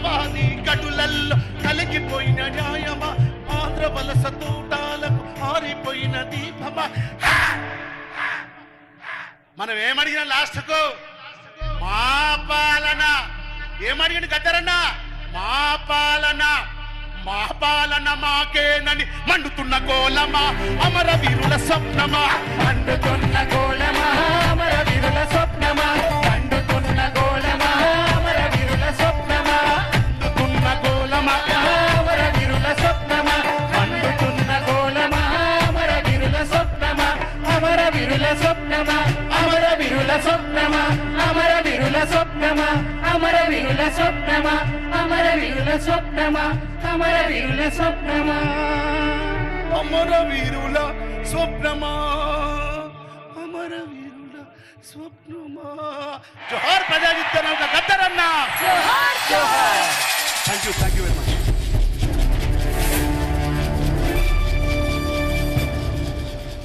కరవాణి గడులల్లో కలిగిపోయిన న్యాయమా, ఆంధ్ర వలస తోటాలకు ఆరిపోయిన దీపమా. మనం ఏమడిగిన లాస్ట్కు మా పాలన, ఏమడిగిన గద్దరన్నా మా పాలన, మా పాలన మాకేనని మండుతున్న గోళమా, అమరవీరుల స్వప్నమా, మండుతున్న గోళమా, అమరవీరుల స్వప్నమా, మండుతున్న గోళమా, అమరవీరుల స్వప్నమా, మండుతున్న గోళమా, అమరవీరుల స్వప్నమా, మండుతున్న గోళమా, అమరవీరుల స్వప్నమా, అమరవీరుల స్వప్నమా, అమరవీరుల స్వప్నమా, అమరవీరుల స్వప్నమా, అమరవీరుల స్వప్నమా, అమరవీరుల స్వప్నమా, అమరవీరుల స్వప్నమా, అమరవీరుల స్వప్నమా, అమరవీరుల స్వప్నమా. జోహార్ ప్రజాయుద్ధ నౌక గద్దరన్న. జోహార్ జోహార్. Thank you very much.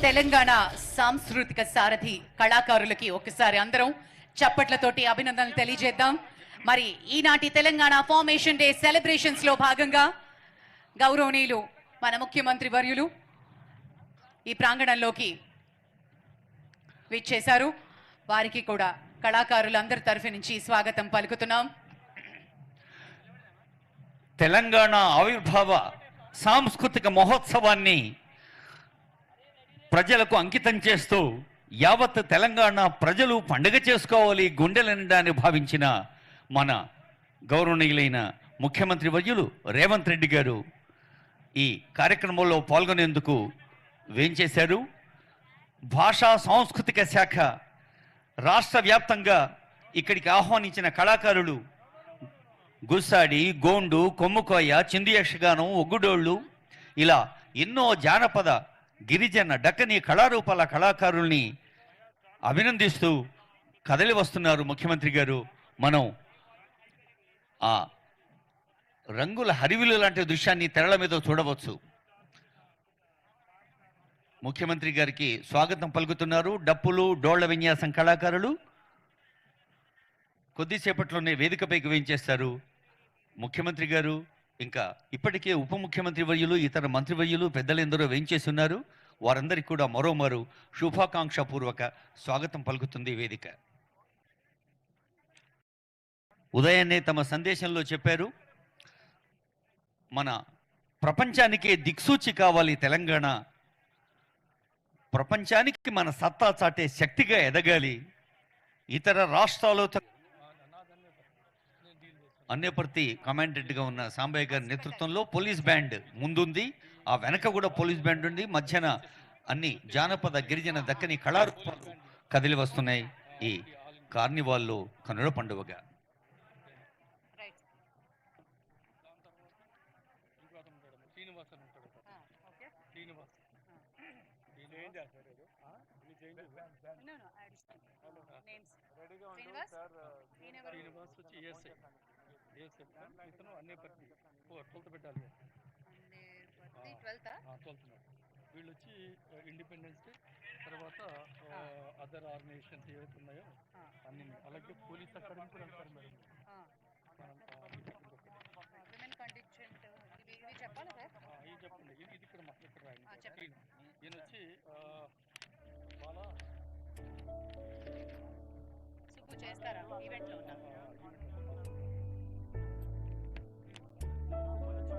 Telangana సాంస్కృతిక సారథి కళాకారులకి ఒకసారి అందరం చప్పట్లతోటి అభినందనలు తెలియజేద్దాం. మరి ఈనాటి తెలంగాణ ఫార్మేషన్ డే సెలబ్రేషన్స్ లో భాగంగా గౌరవనీయులు మన ముఖ్యమంత్రి వర్యులు ఈ ప్రాంగణంలోకి విచ్చేశారు. వారికి కూడా కళాకారులందరి తరఫు నుంచి స్వాగతం పలుకుతున్నాం. తెలంగాణ ఆవిర్భావ సాంస్కృతిక మహోత్సవాన్ని ప్రజలకు అంకితం చేస్తూ యావత్ తెలంగాణ ప్రజలు పండుగ చేసుకోవాలి గుండెల నిండా అని భావించిన మన గౌరవనీయులైన ముఖ్యమంత్రి వర్యులు రేవంత్ రెడ్డి గారు ఈ కార్యక్రమంలో పాల్గొనేందుకు వేంచేశారు. భాషా సాంస్కృతిక శాఖ రాష్ట్ర వ్యాప్తంగా ఇక్కడికి ఆహ్వానించిన కళాకారులు గుస్సాడి, గోండు, కొమ్ముకోయ, చిందు యక్షగానం, ఒగ్గుడోళ్ళు ఇలా ఎన్నో జానపద, గిరిజన, డక్కని కళారూపాల కళాకారుల్ని అభినందిస్తూ కదలి వస్తున్నారు ముఖ్యమంత్రి గారు. మనం ఆ రంగుల హరివిలు లాంటి దృశ్యాన్ని తెరల మీద చూడవచ్చు. ముఖ్యమంత్రి గారికి స్వాగతం పలుకుతున్నారు డప్పులు, డోళ్ల విన్యాసం కళాకారులు. కొద్దిసేపట్లోనే వేదికపైకి వేయించేస్తారు ముఖ్యమంత్రి గారు. ఇంకా ఇప్పటికే ఉప ముఖ్యమంత్రి వర్యులు, ఇతర మంత్రివర్యులు, పెద్దలు ఎందరో వేయించేసి ఉన్నారు. వారందరికీ కూడా మరోమారు శుభాకాంక్షపూర్వక స్వాగతం పలుకుతుంది వేదిక. ఉదయాన్నే తమ సందేశంలో చెప్పారు, మన ప్రపంచానికే దిక్సూచి కావాలి తెలంగాణ, ప్రపంచానికి మన సత్తా చాటే శక్తిగా ఎదగాలి. ఇతర రాష్ట్రాలతో అన్యపర్తి కమాండెంట్గా ఉన్న సాంబయ్య గారి నేతృత్వంలో పోలీస్ బ్యాండ్ ముందుంది, ఆ వెనక కూడా పోలీస్ బ్యాండ్ ఉంది, మధ్యన అన్ని జానపద, గిరిజన, దక్కని కళారూపాలు కదిలి వస్తున్నాయి ఈ కార్నివాల్లో కనుల పండుగగా. ఇతను అన్నేపర్తి 12th పెట్టాలి, 12th. వీళ్ళు వచ్చి ఇండిపెండెన్స్ డే తర్వాత అదర్ ఆర్గనైజేషన్స్ ఏవైతే ఉన్నాయో అన్ని, అలాగే పోలీస్ అకాడమీ కూడా అంటారు మేడం. ఇది చెప్పండి, ఇది ఇక్కడ మాకు ఇక్కడ రాయండి. ఈయన వచ్చి చాలా చేస్తారా ఈవెంట్లో ఉన్నారు. రామారెడ్డి